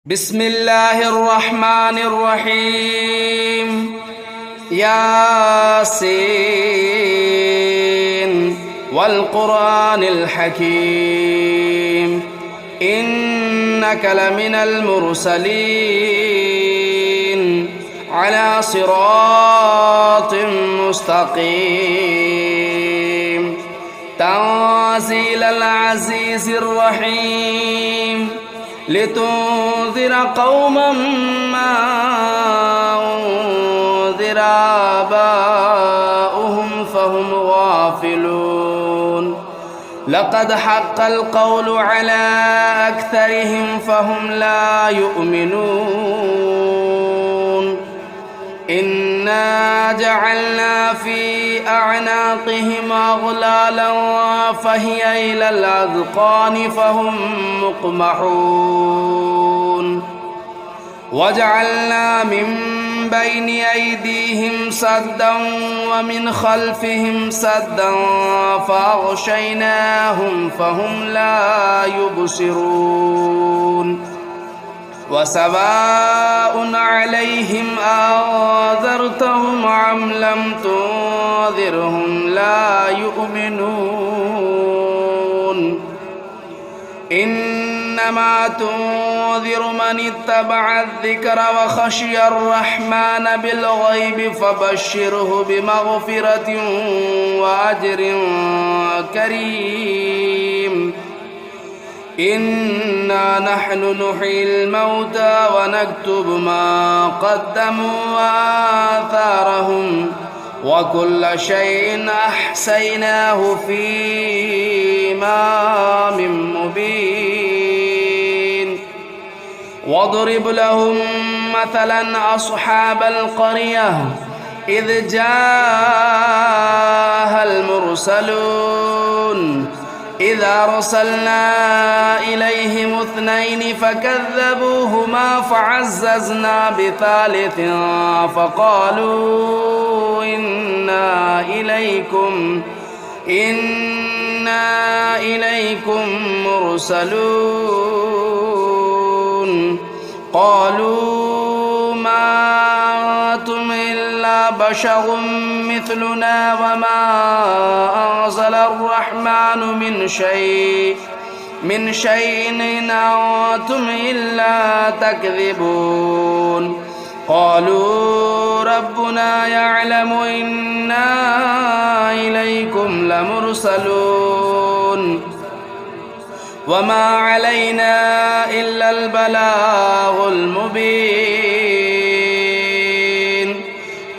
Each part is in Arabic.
بسم الله الرحمن الرحيم ياسين والقرآن الحكيم إنك لمن المرسلين على صراط مستقيم تنزيل العزيز الرحيم لتنذر قوما ما أنذر آباؤهم فهم غافلون لقد حق القول على أكثرهم فهم لا يؤمنون إنا جعلنا في أعناقهم أغلالا فهي إلى الأذقان فهم مقمحون وجعلنا من بين أيديهم سدا ومن خلفهم سدا فأغشيناهم فهم لا يبصرون وسواء عليهم أنذرتهم أم لم تنذرهم لا يؤمنون إنما تنذر من اتبع الذكر وخشي الرحمن بالغيب فبشره بمغفرة وأجر كريم إنا نحن نحيي الموتى ونكتب ما قدموا وآثارهم وكل شيء أحصيناه في إمام مبين واضرب لهم مثلا أصحاب القرية إذ جاءها المرسلون إذا أرسلنا إليهم اثنين فكذبوهما فعززنا بثالث فقالوا إنا إليكم مرسلون قالوا ما أنتم إلا بشر مثلنا وما أنزل الرحمن من شيء إن أنتم إلا تكذبون قالوا ربنا يعلم إنا إليكم لمرسلون وما علينا إلا البلاغ المبين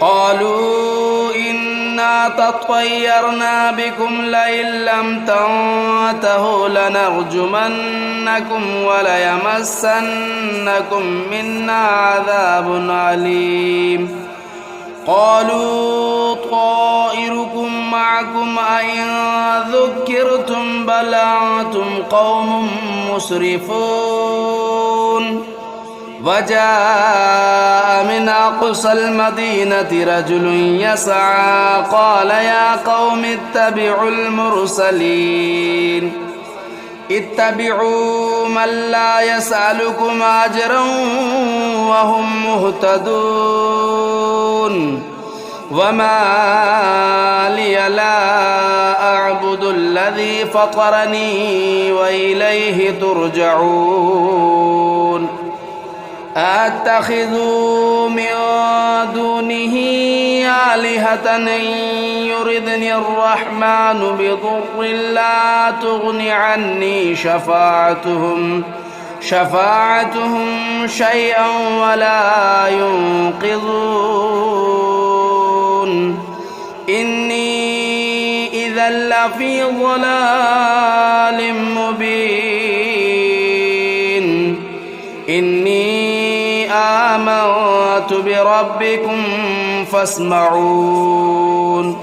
قالوا إنا تطيرنا بكم لئن لم تنتهوا لنرجمنكم وليمسنكم منا عذاب أليم قالوا طائركم معكم أئن ذكرتم بل أنتم قوم مسرفون وجاء من أقصى المدينة رجل يسعى قال يا قوم اتبعوا المرسلين اتبعوا من لا يسألكم أجرا وهم مهتدون وما لي لا أعبد الذي فطرني وإليه ترجعون أتخذوا من دونه آلهة إن يردني الرحمن بضر لا تغن عني شفاعتهم شيئا ولا ينقذون إني إذا لفي ضلال مبين إني آمنت بربكم فاسمعون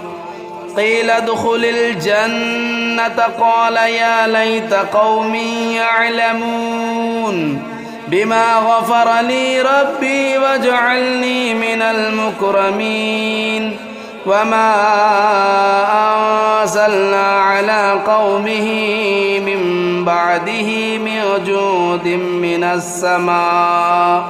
قيل ادخل الجنة قال يا ليت قومي يعلمون بما غفر لي ربي وجعلني من المكرمين وما أنزلنا على قومه من بعده من جود من السماء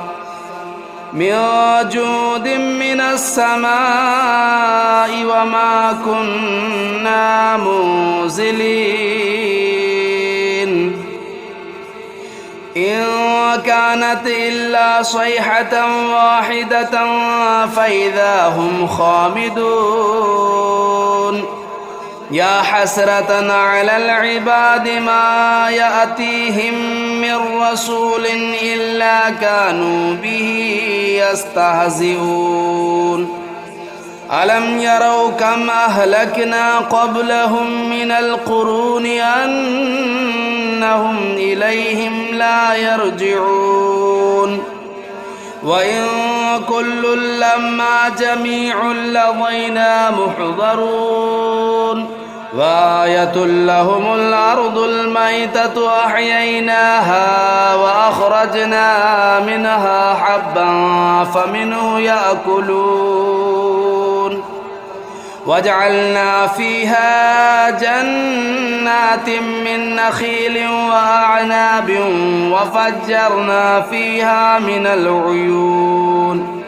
وما كنا منزلين إن كانت إلا صيحة واحدة فإذا هم خامدون يا حسرة على العباد ما يأتيهم من رسول إلا كانوا به يستهزئون ألم يروا كم أهلكنا قبلهم من القرون أنهم إليهم لا يرجعون وإن كل لما جميع لدينا محضرون وآية لهم الأرض الميتة أحييناها وأخرجنا منها حبا فمنه يأكلون وجعلنا فيها جنات من نخيل وأعناب وفجرنا فيها من العيون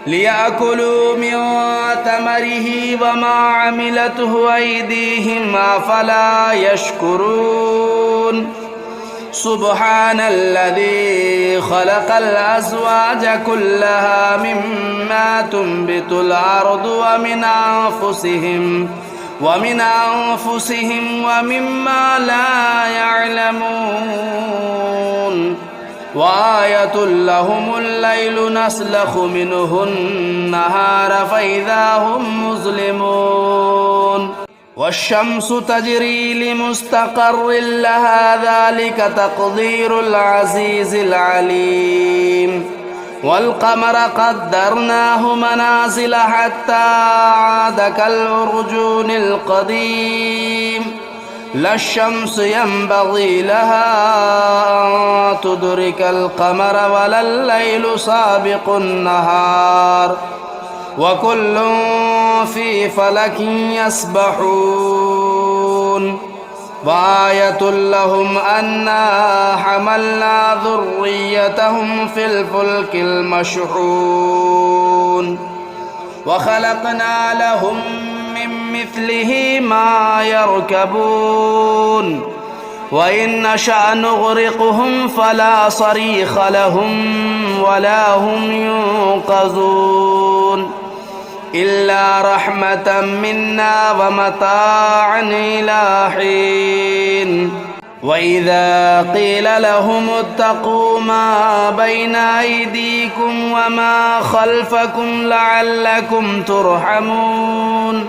ليأكلوا من ثمره وما عملته أيديهم أفلا يشكرون سبحان الذي خلق الأزواج كلها مما تنبت الأرض ومن أنفسهم ومما لا يعلمون وآية لهم الليل نسلخ منه النهار فإذا هم مظلمون والشمس تجري لمستقر لها ذلك تقدير العزيز العليم والقمر قدرناه منازل حتى عاد كالعرجون القديم لا الشمس ينبغي لها أن تدرك القمر ولا الليل سابق النهار وكل في فلك يسبحون وآية لهم أنا حملنا ذريتهم في الفلك المشحون وخلقنا لهم من مثله ما يركبون وإن نشأ نغرقهم فلا صريخ لهم ولا هم ينقذون إلا رحمة منا ومتاعا إلى حين وإذا قيل لهم اتقوا ما بين أيديكم وما خلفكم لعلكم ترحمون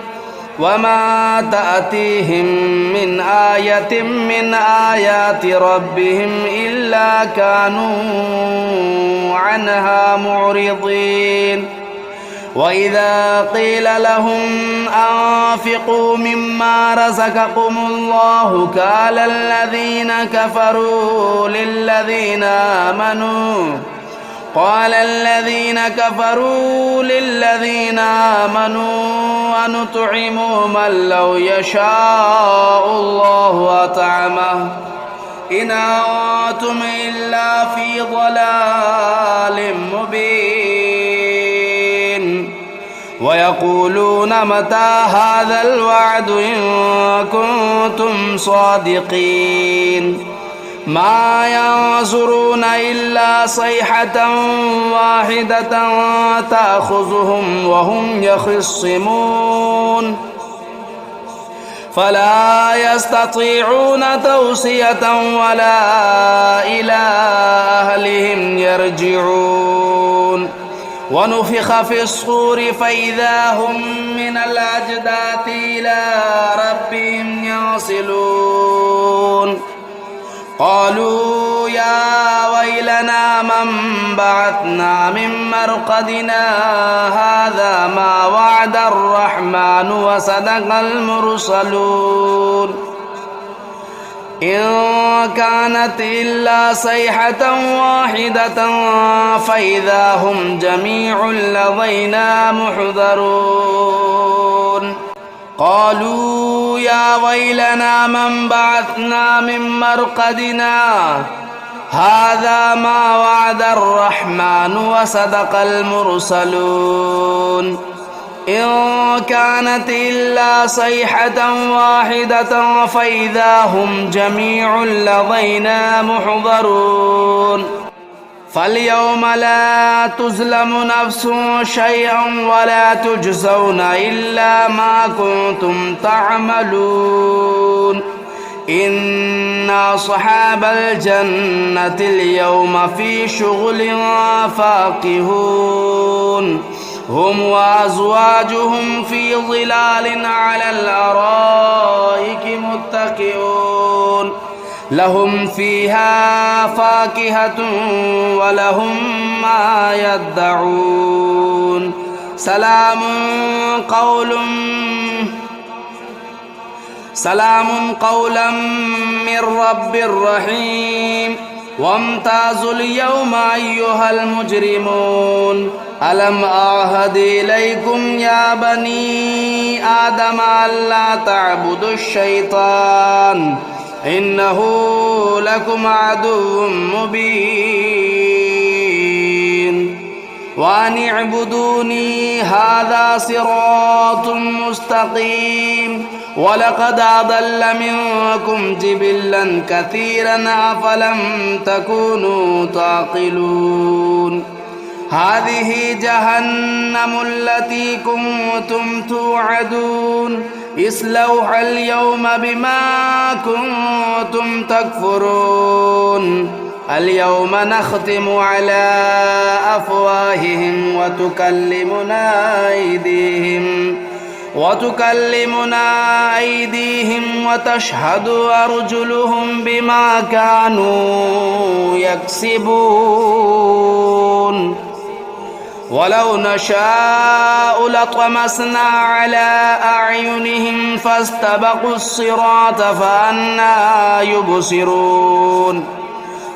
وما تأتيهم من آية من آيات ربهم إلا كانوا عنها معرضين وإذا قيل لهم أنفقوا مما رزقكم الله قال الذين كفروا للذين آمنوا أنطعم من لو يشاء الله أطعمه إن أنتم إلا في ضلال مبين ويقولون متى هذا الوعد إن كنتم صادقين ما ينظرون إلا صيحة واحدة تأخذهم وهم يخصمون فلا يستطيعون توصية ولا إلى أهلهم يرجعون ونفخ في الصور فإذا هم من الأجداث إلى ربهم ينسلون قالوا يا ويلنا من بعثنا من مرقدنا هذا ما وعد الرحمن وصدق المرسلون إن كانت إلا صيحة واحدة فإذا هم جميع لدينا محضرون قالوا يا ويلنا من بعثنا من مرقدنا هذا ما وعد الرحمن وصدق المرسلون إن كانت إلا صيحة واحدة فإذا هم جميع لدينا محضرون فاليوم لا تظلم نفس شيئا ولا تجزون إلا ما كنتم تعملون إن أصحاب الجنة اليوم في شغل فاكهون هم وأزواجهم في ظلال على الأرائك متكئون لهم فيها فاكهة ولهم ما يدعون سلام قولا من رب رحيم وامتازوا اليوم أيها المجرمون ألم أعهد إليكم يا بني آدم ألا تعبدوا الشيطان إنه لكم عدو مبين وأن اعبدوني هذا صراط مستقيم ولقد أضل منكم جبلا كثيرا أفلم تكونوا تعقلون هذه جهنم التي كنتم توعدون اصلوها اليوم بما كنتم تكفرون اليوم نختم على أفواههم وتكلمنا أيديهم وتشهد أرجلهم بما كانوا يكسبون ولو نشاء لطمسنا على أعينهم فاستبقوا الصراط فأنى يبصرون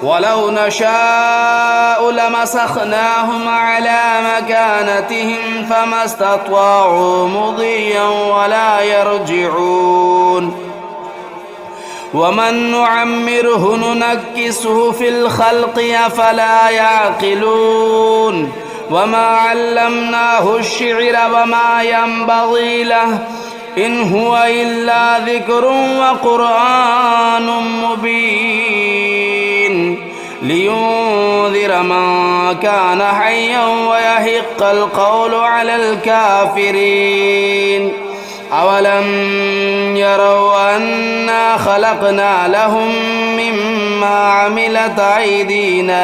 ولو نشاء لمسخناهم على مكانتهم فما استطاعوا مضيا ولا يرجعون ومن نعمره ننكسه في الخلق أفلا يعقلون وما علمناه الشعر وما ينبغي له إن هو إلا ذكر وقرآن مبين لينذر من كان حيا ويحق القول على الكافرين أولم يروا أنا خلقنا لهم مما عملت أيدينا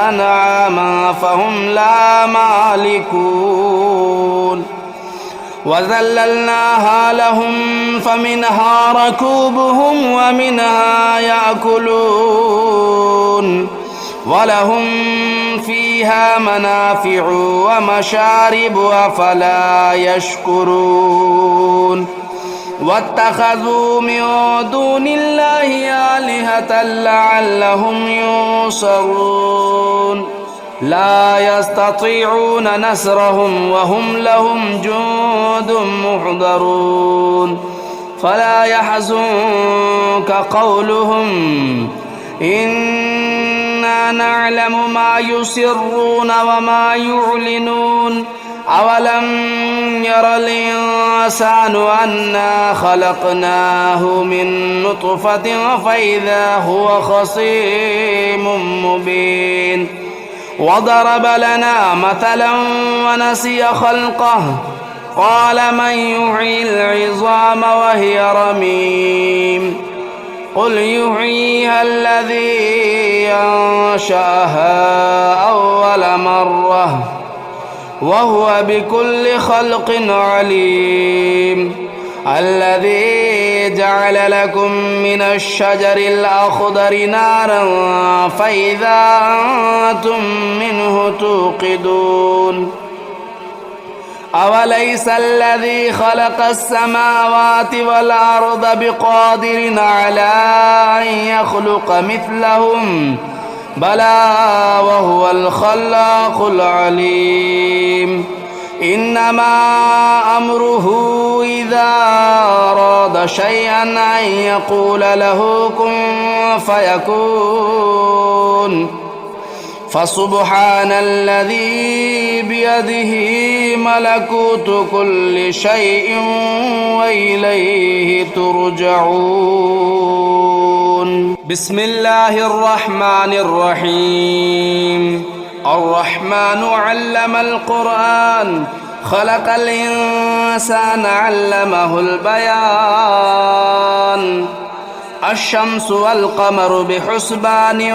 أنعاما فهم لا مالكون وذللناها لهم فمنها ركوبهم ومنها يأكلون ولهم فيها منافع ومشارب أفلا يشكرون واتخذوا من دون الله آلهة لعلهم ينصرون لا يستطيعون نصرهم وهم لهم جند محضرون فلا يحزنك قولهم إنا نعلم ما يسرون وما يعلنون أولم ير الإنسان أنا خلقناه من نطفة فإذا هو خصيم مبين وضرب لنا مثلا ونسي خلقه قال من يحيي العظام وهي رميم قل يحييها الذي أنشأها أول مرة وهو بكل خلق عليم الذي جعل لكم من الشجر الأخضر نارا فإذا أنتم منه توقدون أوليس الذي خلق السماوات والأرض بقادر على أن يخلق مثلهم بلى وهو الخلاق العليم إنما أمره إذا أراد شيئا أن يقول له كن فيكون فسبحان الذي بيده ملكوت كل شيء وإليه ترجعون بسم الله الرحمن الرحيم الرحمن علم القرآن خلق الإنسان علمه البيان الشمس والقمر بحسبان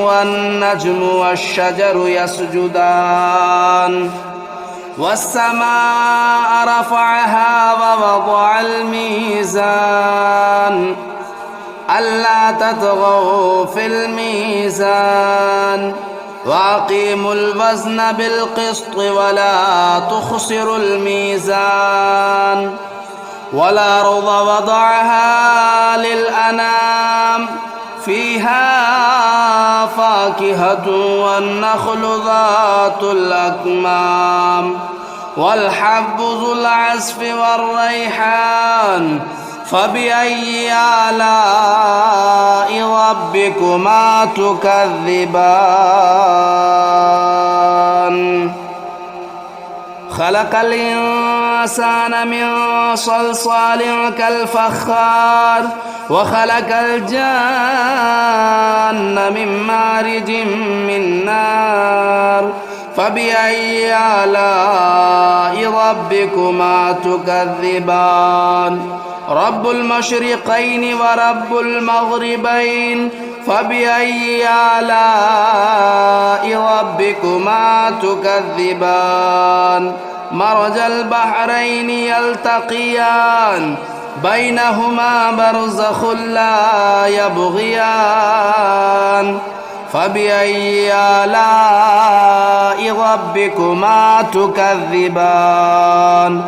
والنجم والشجر يسجدان والسماء رفعها ووضع الميزان ألا تطغوا في الميزان وأقيموا الوزن بالقسط ولا تخسروا الميزان والأرض وضعها للأنام فيها فاكهة والنخل ذات الأكمام والحب ذو العصف والريحان فبأي آلاء ربكما تكذبان خلق الإنسان من صلصال كالفخار وخلق الجان من مارج من نار فبأي آلاء ربكما تكذبان رب المشرقين ورب المغربين فبأي آلاء ربكما تكذبان مرج البحرين يلتقيان بينهما برزخ لا يبغيان فبأي آلاء ربكما تكذبان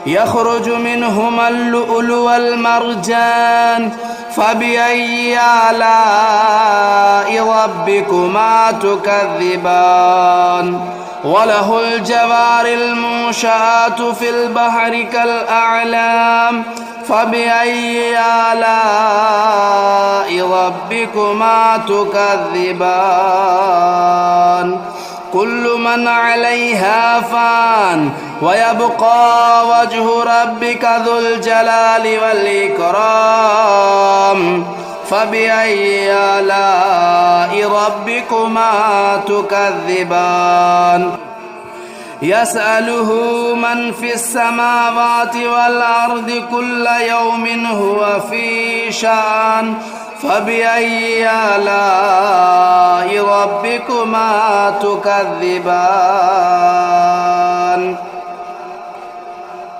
يخرج منهما اللؤلؤ والمرجان فبأي آلاء ربكما تكذبان وله الجوار المنشآت في البحر كالأعلام فبأي آلاء ربكما تكذبان كل من عليها فان ويبقى وجه ربك ذو الجلال والإكرام فبأي آلاء ربكما تكذبان يسأله من في السماوات والأرض كل يوم هو في شأن فبأي آلاء ربكما تكذبان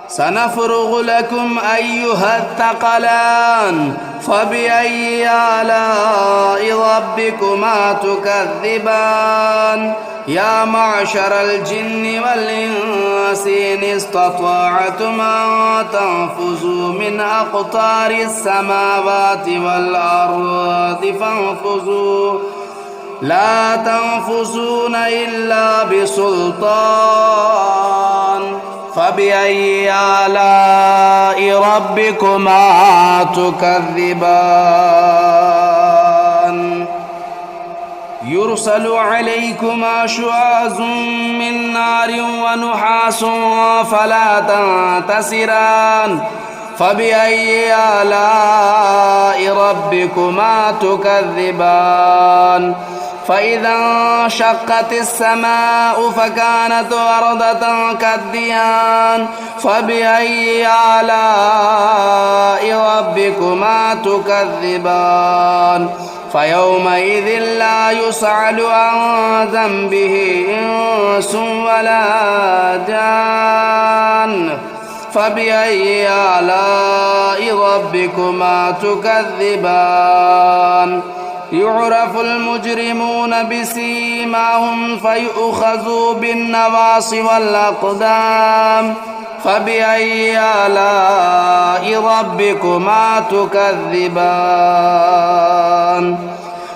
سنفرغ لكم أيها الثقلان فبأي آلاء ربكما تكذبان يا معشر الجن والإنس إن استطعتم أن تنفذوا من أقطار السماوات والأرض فانفذوا لا تنفذون إلا بسلطان فبأي آلاء ربكما تكذبان يرسل عليكما شواظ من نار ونحاس فلا تنتصران فبأي آلاء ربكما تكذبان فإذا انشقت السماء فكانت وردة كالدهان فبأي آلاء ربكما تكذبان فيومئذ لا يسأل عن ذنبه إنس ولا جان فبأي آلاء ربكما تكذبان يعرف المجرمون بسيماهم فيؤخذوا بالنواصي والأقدام فبأي آلاء ربكما تكذبان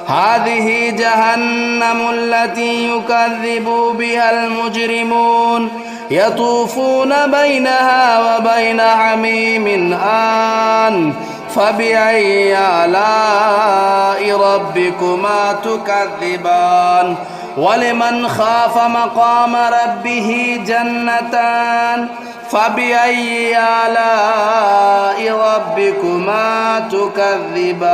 هذه جهنم التي يكذب بها المجرمون يطوفون بينها وبين حميم آن فبأي آلاء ربكما تكذبان ولمن خاف مقام ربه جنتان فبأي آلاء ربكما تكذبان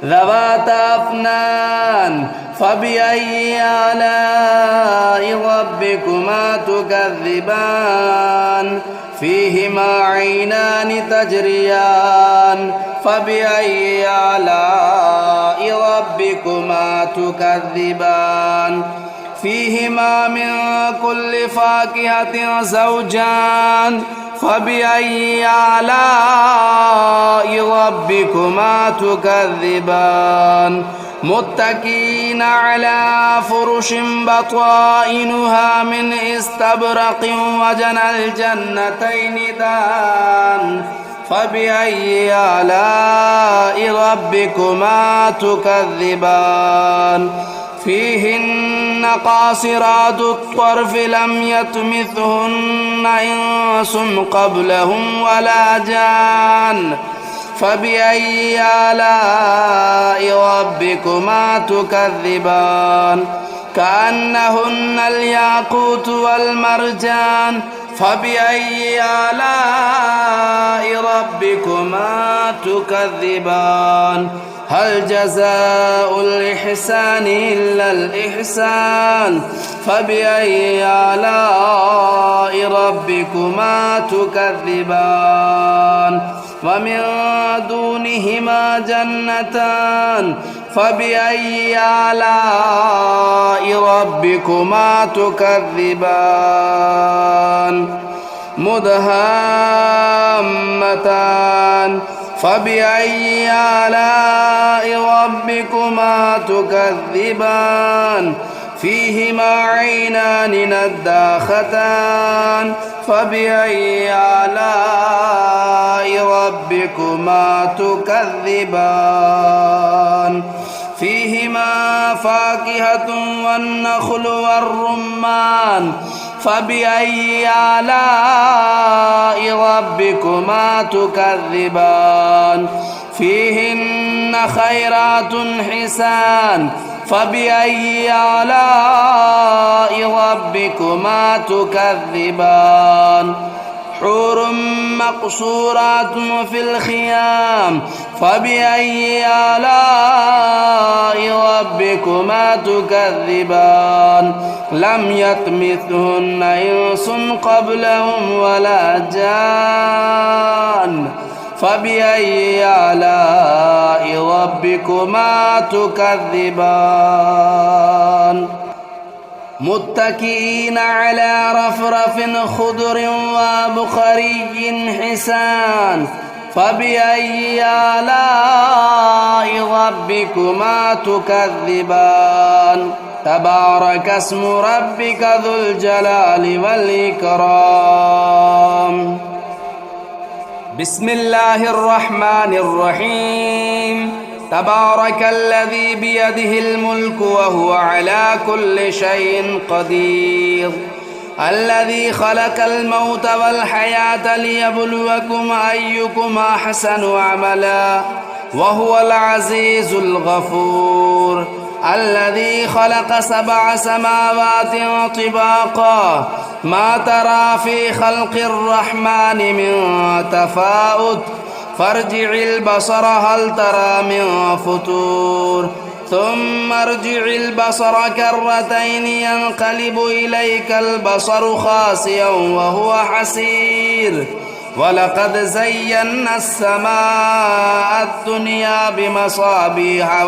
ذواتا أفنان فبأي آلاء ربكما تكذبان فيهما عينان تجريان فبأي آلاء ربكما تكذبان فيهما من كل فاكهة زوجان فبأي آلاء ربكما تكذبان متكئين على فرش بطائنها من استبرق وجنى الجنتين دان فبأي آلاء ربكما تكذبان فيهن قاصرات الطرف لم يطمثهن إنس قبلهم ولا جان فبأي آلاء ربكما تكذبان كأنهن الياقوت والمرجان فبأي آلاء ربكما تكذبان هل جزاء الإحسان إلا الإحسان فبأي آلاء ربكما تكذبان ومن دونهما جنتان فبأي آلاء ربكما تكذبان مدهامتان فبأي آلاء ربكما تكذبان فيهما عينان نداختان فبأي آلاء ربكما تكذبان فيهما فاكهة والنخل والرمان فبأي آلاء ربكما تكذبان فيهن خيرات حسان فبأي آلاء ربكما تكذبان حور مقصورات في الخيام فبأي آلاء ربكما تكذبان لم يطمثهن إنس قبلهم ولا جان فبأي آلاء ربكما تكذبان متكئين على رفرف خضر وبخري حسان فبأي آلاء ربكما تكذبان تبارك اسم ربك ذو الجلال والإكرام بسم الله الرحمن الرحيم تبارك الذي بيده الملك وهو على كل شيء قدير الذي خلق الموت والحياة ليبلوكم أيكم أحسن عملا وهو العزيز الغفور الذي خلق 7 سماوات طباقا ما ترى في خلق الرحمن من تفاؤت فارجع البصر هل ترى من فطور ثم ارجع البصر كرتين ينقلب إليك البصر خاسئا وهو حسير ولقد زينا السماء الدنيا بمصابيح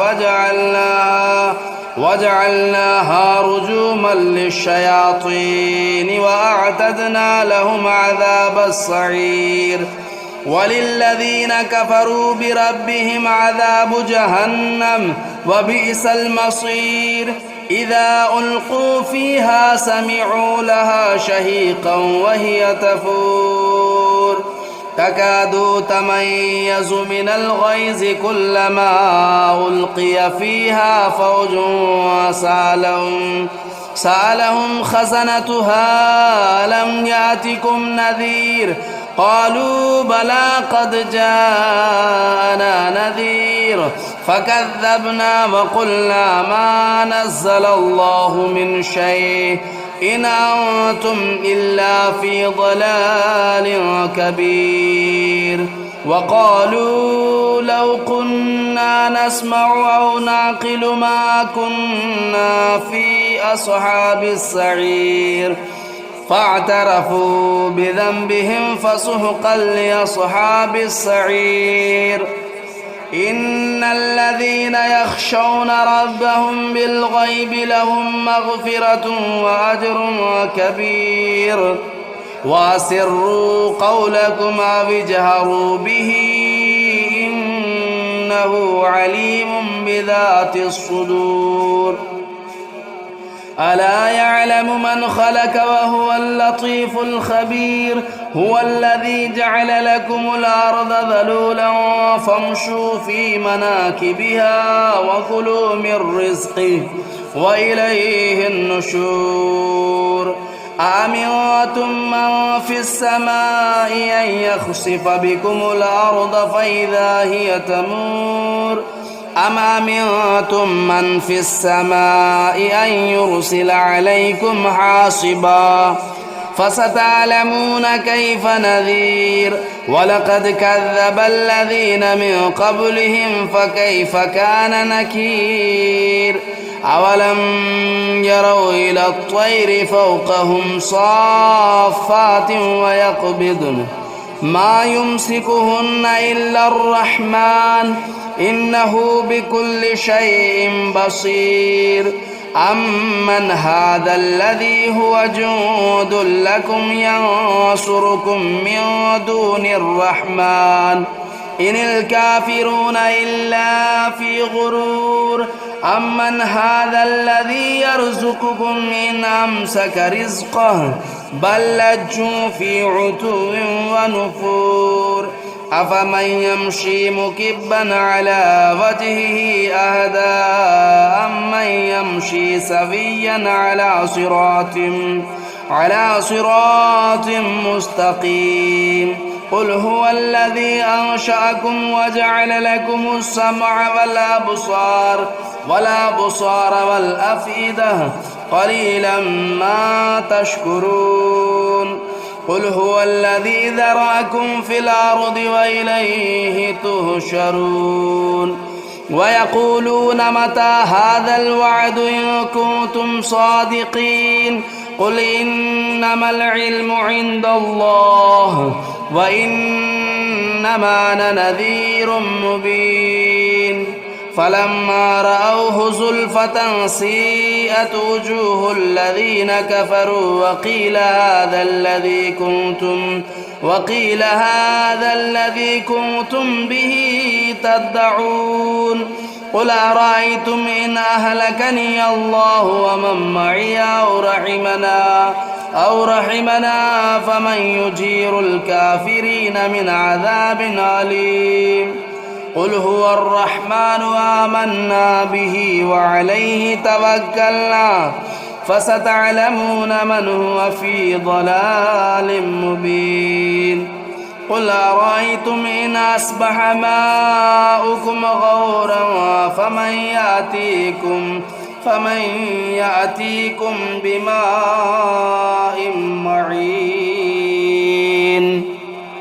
وجعلناها رجوما للشياطين وأعتدنا لهم عذاب السعير وللذين كفروا بربهم عذاب جهنم وبئس المصير إذا ألقوا فيها سمعوا لها شهيقا وهي تفور تكاد تميز من الغيظ كلما ألقي فيها فوج سألهم خزنتها ألم يأتكم نذير قالوا بلى قد جاءنا نذير فكذبنا وقلنا ما نزل الله من شيء إن أنتم إلا في ضلال كبير وقالوا لو كنا نسمع أو نعقل ما كنا في أصحاب السعير فاعترفوا بذنبهم فسحقا لأصحاب السعير إن الذين يخشون ربهم بالغيب لهم مغفرة وأجر كبير وأسروا قولكم أو اجهروا به إنه عليم بذات الصدور ألا يعلم من خلق وهو اللطيف الخبير هو الذي جعل لكم الأرض ذلولا فامشوا في مناكبها وكلوا من رزقه وإليه النشور أأمنتم من في السماء أن يخسف بكم الأرض فإذا هي تمور أم أمنتم من في السماء أن يرسل عليكم حاصبا فستعلمون كيف نذير ولقد كذب الذين من قبلهم فكيف كان نكير أولم يروا إلى الطير فوقهم صافات ويقبضن ما يمسكهن إلا الرحمن إنه بكل شيء بصير أمن هذا الذي هو جند لكم ينصركم من دون الرحمن إن الكافرون إلا في غرور أمن هذا الذي يرزقكم إن أمسك رزقه بل لجوا في عتو ونفور أفمن يمشي مكبا على وجهه أهدى أمن يمشي سويا على صراط مستقيم قل هو الذي أنشأكم وجعل لكم السمع والأبصار والأفئدة قليلا ما تشكرون قل هو الذي ذرأكم في الأرض وإليه تهشرون ويقولون متى هذا الوعد إن كنتم صادقين قل إنما العلم عند الله وإنما أنا نذير مبين فلما رأوه زلفة سيئت وجوه الذين كفروا وقيل هذا الذي كنتم به تدعون قل أرأيتم إن أهلكني الله ومن معي أو رحمنا فمن يجير الكافرين من عذاب أليم قل هو الرحمن آمنا به وعليه توكلنا فستعلمون من هو في ضلال مبين قل أرأيتم إن أصبح ماؤكم غورا فمن يأتيكم بماء معين